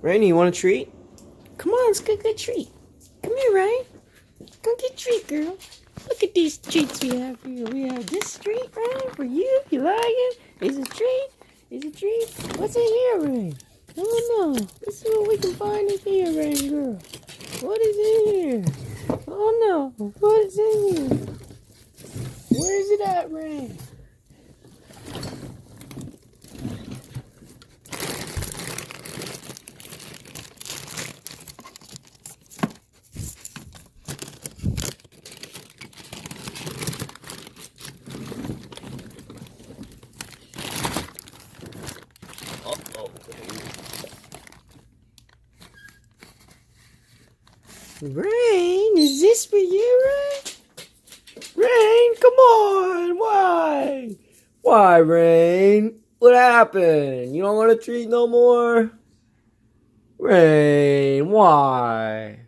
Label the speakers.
Speaker 1: Rain, you want a treat? Come on, let's get a good treat. Come here, Rain. Go get a treat, girl. Look at these treats we have here. We have this treat, Rain, for you. You like it? Is a treat? Is a treat? What's in here, Rain? Oh no. Let's see what we can find in here, Rain girl. What is in here? Oh no. What is in here? Where is it at, Rain? Uh-oh. Rain, is this for you, Rain? Rain, come on! Why? Why, Rain? What happened? You don't want a treat no more? Rain, why?